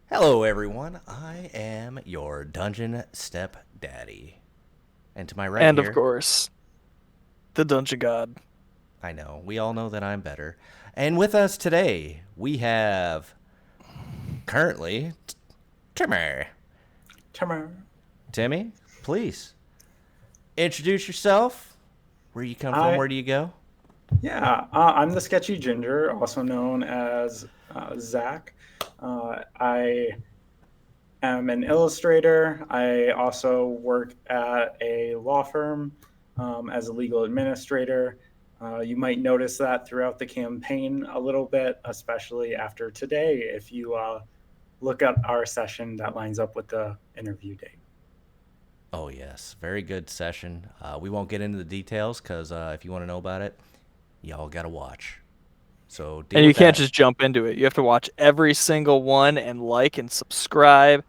Hello, everyone. I am your dungeon stepdaddy. And to my right And of here, course, the Dungeon God. I know, we all know that I'm better. And with us today, we have currently Timmy. Timur. Timmy, please introduce yourself. Where you come from? I Where do you go? I'm the sketchy ginger, also known as Zach. I am an illustrator. I also work at a law firm as a legal administrator. You might notice that throughout the campaign a little bit, especially after today, if you look at our session that lines up with the interview date. Oh, yes. Very good session. We won't get into the details because if you want to know about it, y'all got to watch. So deal And you with can't that. just jump into it. You have to watch every single one and like and subscribe.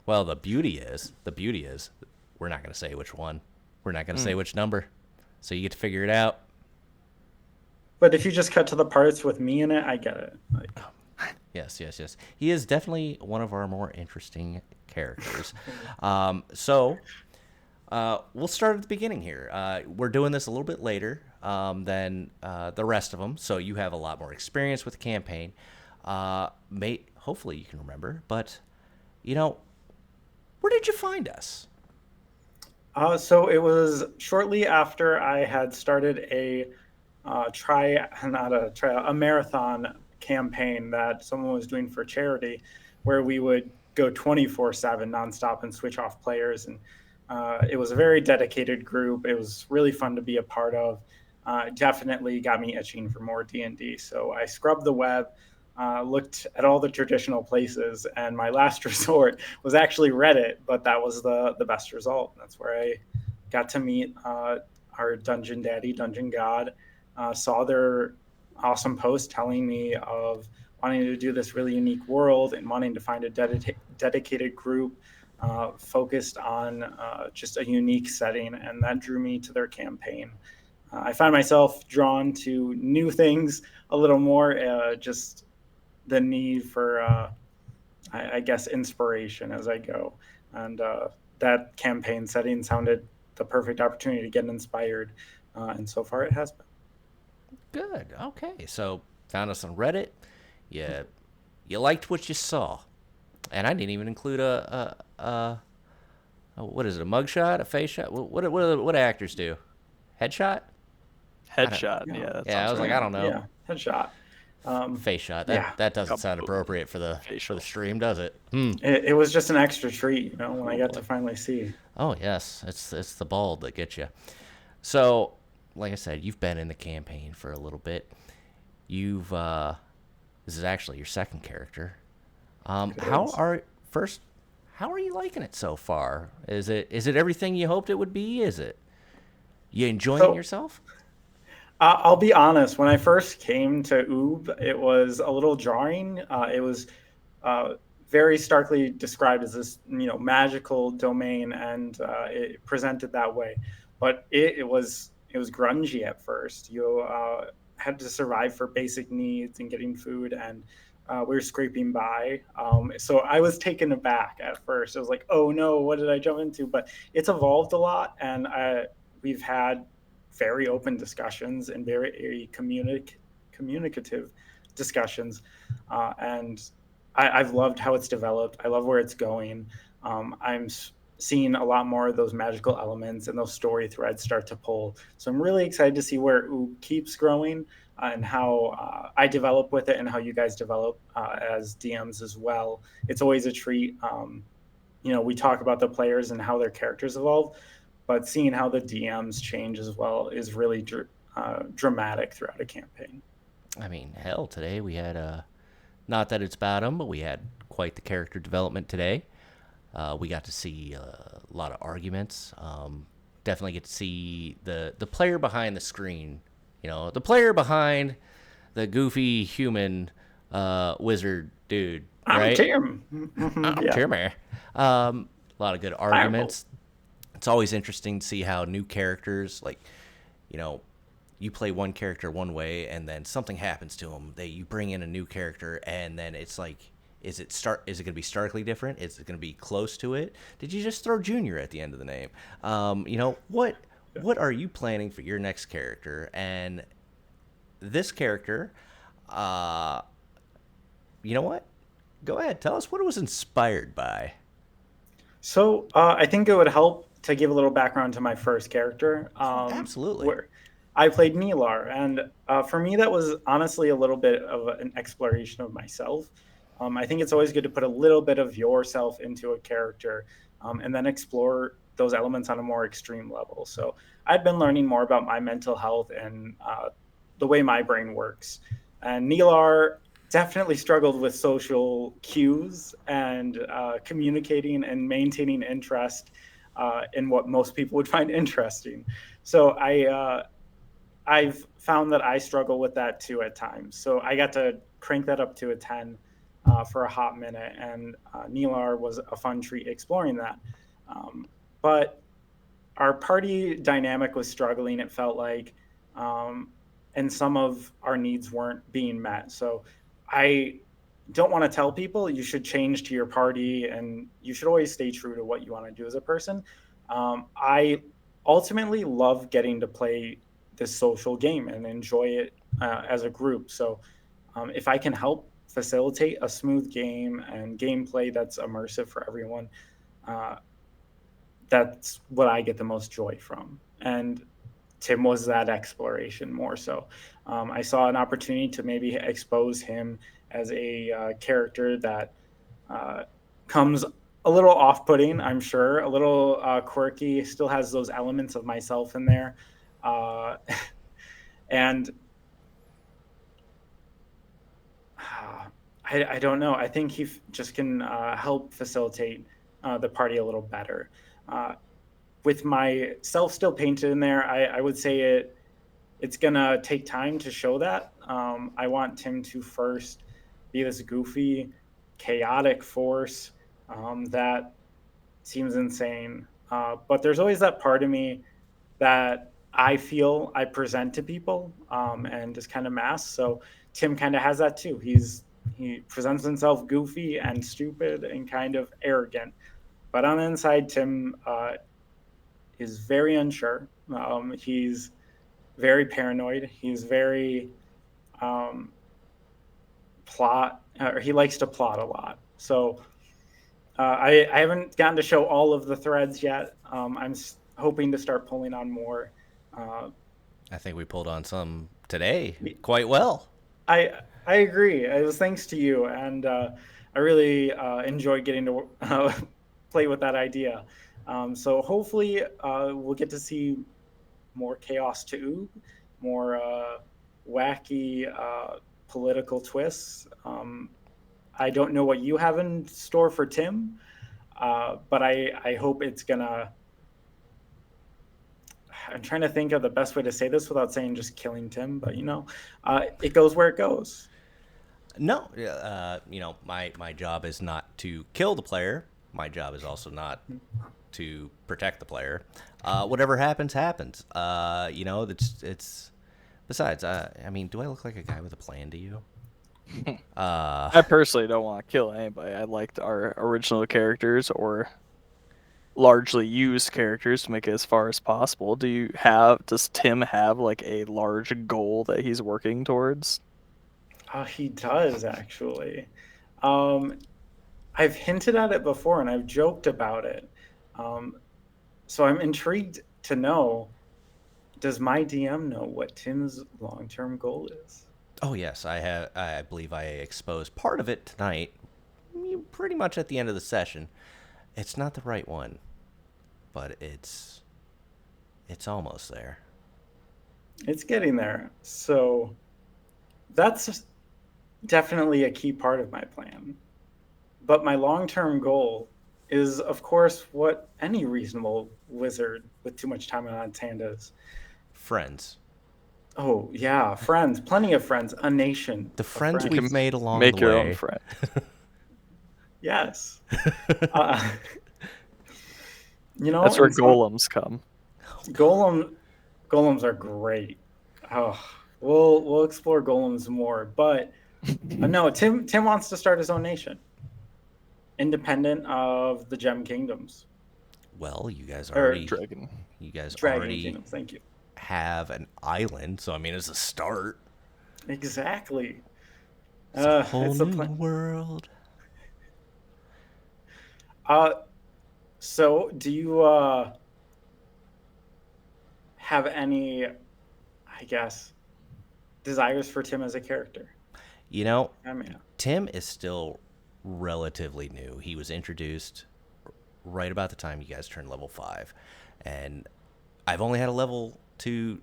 Well, the beauty is, we're not going to say which one. We're not going to say Mm. which number. So you get to figure it out. But if you just cut to the parts with me in it, I get it. Like, Yes, yes, yes. He is definitely one of our more interesting characters. So we'll start at the beginning here. We're doing this a little bit later than the rest of them, so you have a lot more experience with the campaign. Hopefully you can remember, but you know, where did you find us? so it was shortly after I had started a marathon campaign that someone was doing for charity, where we would go 24/7 nonstop and switch off players. And it was a very dedicated group. It was really fun to be a part of. Definitely got me itching for more D&D. So I scrubbed the web, looked at all the traditional places, and my last resort was actually Reddit, but that was the best result. That's where I got to meet our dungeon daddy, dungeon god. Saw their awesome post telling me of wanting to do this really unique world and wanting to find a dedicated group focused on just a unique setting, and that drew me to their campaign. I find myself drawn to new things a little more, just the need for, I guess, inspiration as I go. And that campaign setting sounded the perfect opportunity to get inspired. And so far it has been. Good. Okay. So found us on Reddit. You you liked what you saw, and I didn't even include a what is it? A mugshot? A face shot? What do actors do? Headshot? I don't. Headshot. Yeah. Yeah, that Yeah, I sounds was like, right. I don't know. Yeah. Headshot. Um, Face shot. That yeah. that doesn't sound Kaboom. appropriate for the Facial. stream, does it? Hmm. It was just an extra treat, when I Oh got to boy. finally see. Oh yes, it's the bald that gets you. So, like I said, you've been in the campaign for a little bit. You've this is actually your second character. It How is. are first? How are you liking it so far? Is it everything you hoped it would be? Is it you enjoying So yourself? I'll be honest. When I first came to Oob, it was a little jarring. It was uh, very starkly described as this, magical domain, and it presented that way. But it was grungy at first. You had to survive for basic needs and getting food, and we were scraping by. So I was taken aback at first. I was like, "Oh no, what did I jump into?" But it's evolved a lot, and we've had very open discussions and very communicative discussions, and I've loved how it's developed. I love where it's going. I'm seeing a lot more of those magical elements and those story threads start to pull. So I'm really excited to see where Oob keeps growing, and how I develop with it and how you guys develop as DMs as well. It's always a treat. We talk about the players and how their characters evolve, but seeing how the DMs change as well is really dramatic throughout a campaign. I mean, hell, today we had not that it's about him, but we had quite the character development today. We got to see a lot of arguments. Definitely get to see the player behind the screen. The player behind the goofy human wizard dude, I'm right? Tim. I'm Yeah, Timmy. A lot of good fireball. arguments. It's always interesting to see how new characters, like, you know, you play one character one way and then something happens to them. You bring in a new character and then it's like Is it going to be starkly different? Is it going to be close to it? Did you just throw Junior at the end of the name? What are you planning for your next character? And this character, you know what? Go ahead, tell us what it was inspired by. So I think it would help to give a little background to my first character. Absolutely. Where I played Nilar, and for me, that was honestly a little bit of an exploration of myself. I think it's always good to put a little bit of yourself into a character, and then explore those elements on a more extreme level. So I'd been learning more about my mental health and the way my brain works. And Nilar definitely struggled with social cues and communicating and maintaining interest in what most people would find interesting. So I've found that I struggle with that too at times. So I got to crank that up to a 10 for a hot minute, and Nilar was a fun treat exploring that. But our party dynamic was struggling, it felt like, and some of our needs weren't being met. So I don't want to tell people you should change to your party and you should always stay true to what you want to do as a person. I ultimately love getting to play this social game and enjoy it as a group. So if I can help facilitate a smooth game and gameplay that's immersive for everyone, that's what I get the most joy from. And Tim was that exploration more so. I saw an opportunity to maybe expose him as a character that comes a little off-putting, I'm sure, a little quirky, still has those elements of myself in there. And I don't know. I think he just can help facilitate the party a little better. With myself still painted in there, I would say it's gonna take time to show that. I want Tim to first be this goofy, chaotic force that seems insane. But there's always that part of me that I feel I present to people and just kind of mask. So Tim kind of has that too. He presents himself goofy and stupid and kind of arrogant. But on the inside, Tim is very unsure. He's very paranoid. He's very he likes to plot a lot. So I haven't gotten to show all of the threads yet. I'm hoping to start pulling on more. I think we pulled on some today quite well. I agree. It was thanks to you, and I really enjoyed getting to play with that idea. So hopefully we'll get to see more chaos to Oob, more wacky political twists. I don't know what you have in store for Tim, but I hope it's gonna. I'm trying to think of the best way to say this without saying just killing Tim, but it goes where it goes. No, my job is not to kill the player. My job is also not to protect the player. Whatever happens, happens. It's. Besides, I mean, do I look like a guy with a plan to you? I personally don't want to kill anybody. I liked our original characters or largely used characters to make it as far as possible. Does Tim have like a large goal that he's working towards? He does actually. I've hinted at it before and I've joked about it. So I'm intrigued to know, does my DM know what Tim's long-term goal is? Oh yes, I believe I exposed part of it tonight, pretty much at the end of the session. It's not the right one, but it's almost there. It's getting there. So that's definitely a key part of my plan. But my long-term goal is, of course, what any reasonable wizard with too much time on his hand is. Friends. Oh, yeah, friends. Plenty of friends. A nation. The friends friends. we've made along the way. Make your own friend. Yes. That's where golems come. Golems are great. Oh, we'll explore golems more, but no, Tim wants to start his own nation. independent of the Gem Kingdoms Well, you guys or already Dragon Kingdoms. Thank you. have an island, so I mean, it's a start. Exactly. It's a whole It's a new plan. world. So do you have any, I guess, desires for Tim as a character? You know, I mean, Tim is still relatively new. He was introduced right about the time you guys turned level 5, and I've only had a level 2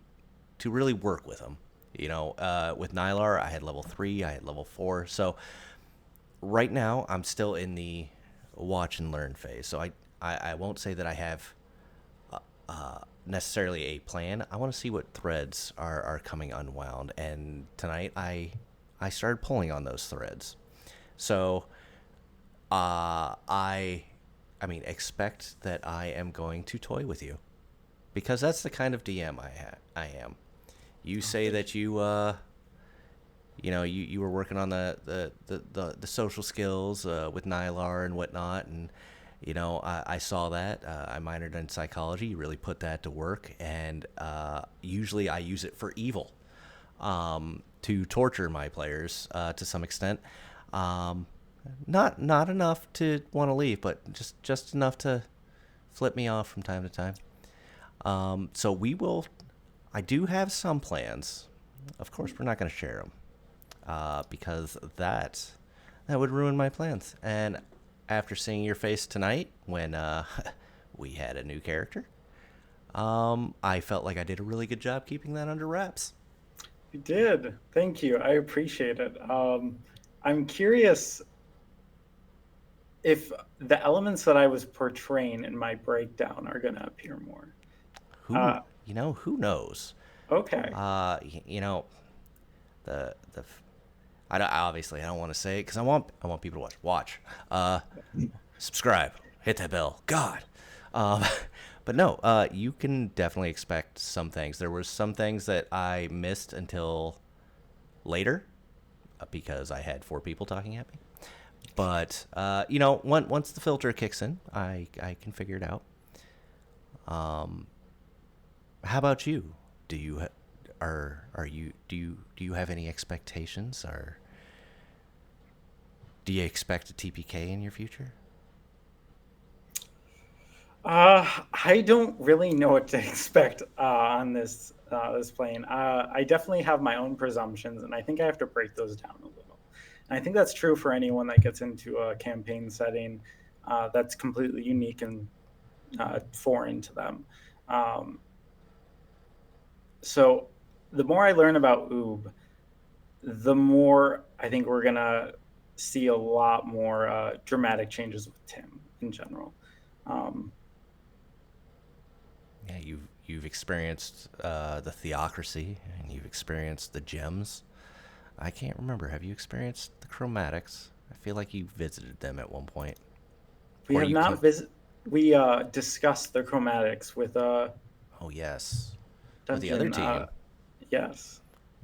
to really work with him. With Nylar, I had level 3, I had level 4. So right now, I'm still in the watch and learn phase. So I won't say that I have necessarily a plan. I want to see what threads are coming unwound. And tonight, I started pulling on those threads. So I mean, expect that I am going to toy with you, because that's the kind of DM I am. You say that you were working on the social skills with Nylar and whatnot, and I saw that. I minored in psychology. You really put that to work, and usually I use it for evil, to torture my players to some extent. Not enough to want to leave, but just enough to flip me off from time to time. So we will. I do have some plans. Of course, we're not going to share them because that would ruin my plans. And after seeing your face tonight, when we had a new character, I felt like I did a really good job keeping that under wraps. you did. Thank you. I appreciate it. I'm curious if the elements that I was portraying in my breakdown are going to appear more. Who knows? Okay. The I don't want to say it because I want people to watch. Subscribe, hit that bell. God. But no, you can definitely expect some things. There were some things that I missed until later because I had 4 people talking at me. But once the filter kicks in, I can figure it out. How about you? Do you have any expectations, or do you expect a TPK in your future? I don't really know what to expect on this plane. I definitely have my own presumptions, and I think I have to break those down a little. And I think that's true for anyone that gets into a campaign setting that's completely unique and foreign to them. So the more I learn about Oob, the more I think we're gonna see a lot more dramatic changes with Tim in general. Yeah, you've experienced the theocracy, and you've experienced the gems. I can't remember. Have you experienced the chromatics? I feel like you visited them at one point. We have not visited. We discussed the chromatics with Oh yes, with the other team. Yes.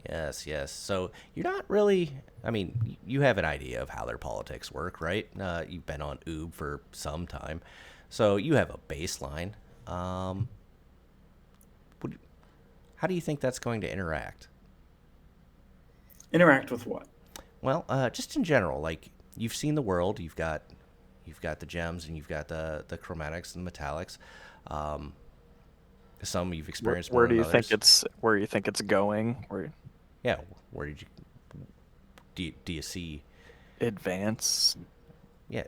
Yes. So you're not really. I mean, you have an idea of how their politics work, right? You've been on Oob for some time, so you have a baseline. How do you think that's going to interact? Interact with what? Well, just in general, like you've seen the world, you've got the gems, and you've got the chromatics and the metallics. Some you've experienced more than others. Where you think it's going? Yeah, where did you do you see advance? Yeah,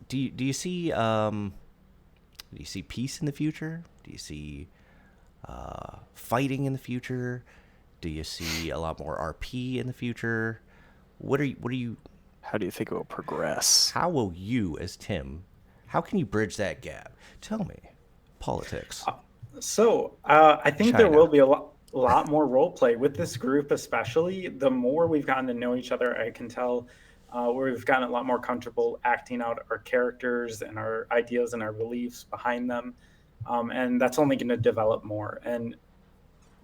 do you see peace in the future? Do you see fighting in the future? Do you see a lot more RP in the future? What are you? How do you think it will progress? How will you, as Tim, how can you bridge that gap? Tell me, politics. I think China. there will be a lot more role play with this group, especially. The more we've gotten to know each other, I can tell where we've gotten a lot more comfortable acting out our characters and our ideas and our beliefs behind them. And that's only going to develop more. And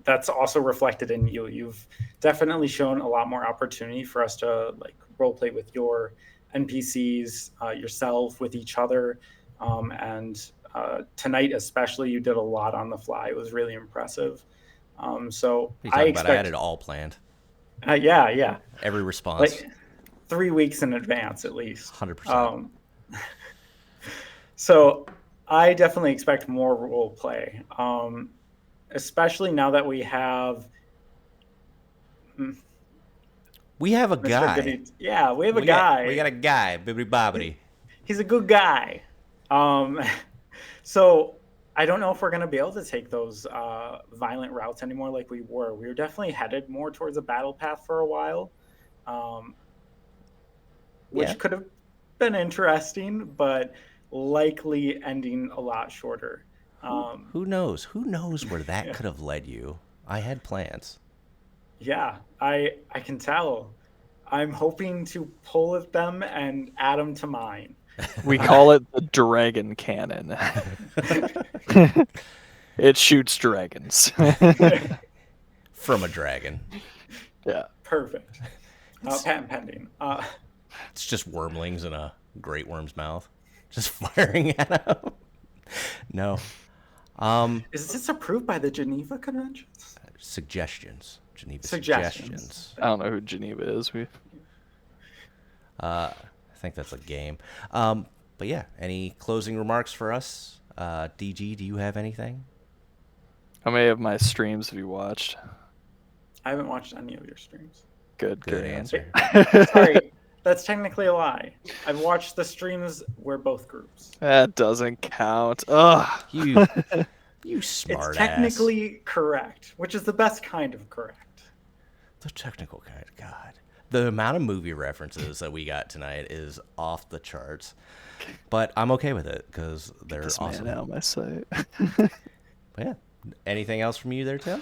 that's also reflected in you. You've definitely shown a lot more opportunity for us to like role play with your NPCs, yourself, with each other. And tonight especially, you did a lot on the fly. It was really impressive. So What are you I talking expect, about? I had it all planned. Yeah, Every response. like 3 weeks in advance at least. 100%. So I definitely expect more role play, especially now that we have We have a Mr. guy. Goody. Yeah, we have a guy. We got a guy. Bibbidi bobbidi. He's a good guy. Um, so I don't know if we're going to be able to take those violent routes anymore like we were. We were definitely headed more towards a battle path for a while, which could have been interesting, but likely ending a lot shorter. Who knows? Who knows where that could have led you? I had plans. Yeah, I can tell. I'm hoping to pull at them and add them to mine. We call it the dragon cannon. It shoots dragons. From a dragon. Yeah. Perfect. Patent pending. It's just wormlings in a great worm's mouth. Just firing at him. No. Is this approved by the Geneva Conventions? Suggestions. Geneva Suggestions. suggestions. I don't know who Geneva is. I think that's a game. But yeah, any closing remarks for us? DG, do you have anything? How many of my streams have you watched? I haven't watched any of your streams. Good answer. Sorry, that's technically a lie. I've watched the streams where both groups. That doesn't count. Ugh. You smart It's technically correct, which is the best kind of correct. The technical kind. God. The amount of movie references that we got tonight is off the charts. But I'm okay with it because they're This awesome. man out of my sight. But yeah. Anything else from you there, Tim?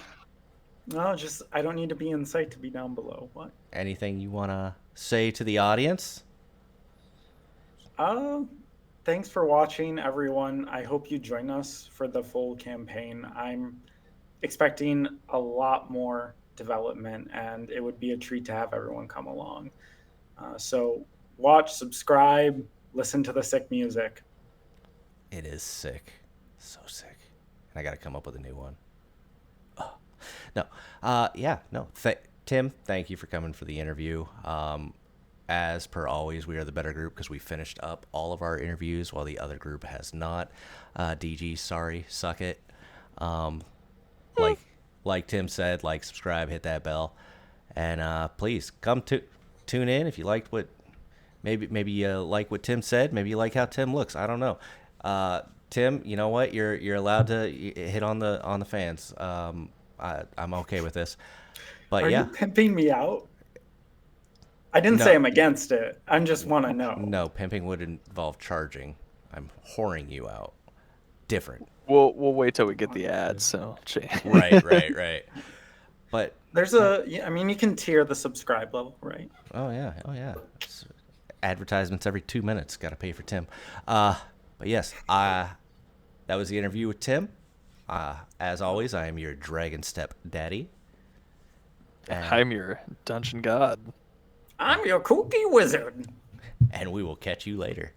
No, just I don't need to be in sight to be down below. What? Anything you want to say to the audience? Thanks for watching, everyone. I hope you join us for the full campaign. I'm expecting a lot more development, and it would be a treat to have everyone come along. So watch, subscribe, listen to the sick music. It is sick. So sick. And I got to come up with a new one. Oh. No. Tim, thank you for coming for the interview. As per always, we are the better group because we finished up all of our interviews while the other group has not. DG, sorry, suck it. Like Tim said, subscribe, hit that bell, and please come tune in if you liked what maybe you like what Tim said. Maybe you like how Tim looks. I don't know. Tim, you know what? You're allowed to hit on the fans. I'm okay with this. But Are you pimping me out? I didn't say I'm against it. I just want to know. No, pimping would involve charging. I'm whoring you out. Different. We'll wait till we get the ads. So right. But there's you can tier the subscribe level, right? Oh yeah. It's advertisements every 2 minutes. Got to pay for Tim. But yes, that was the interview with Tim. As always, I am your Dragon Step Daddy. And I'm your Dungeon God. I'm your Kooky Wizard. And we will catch you later.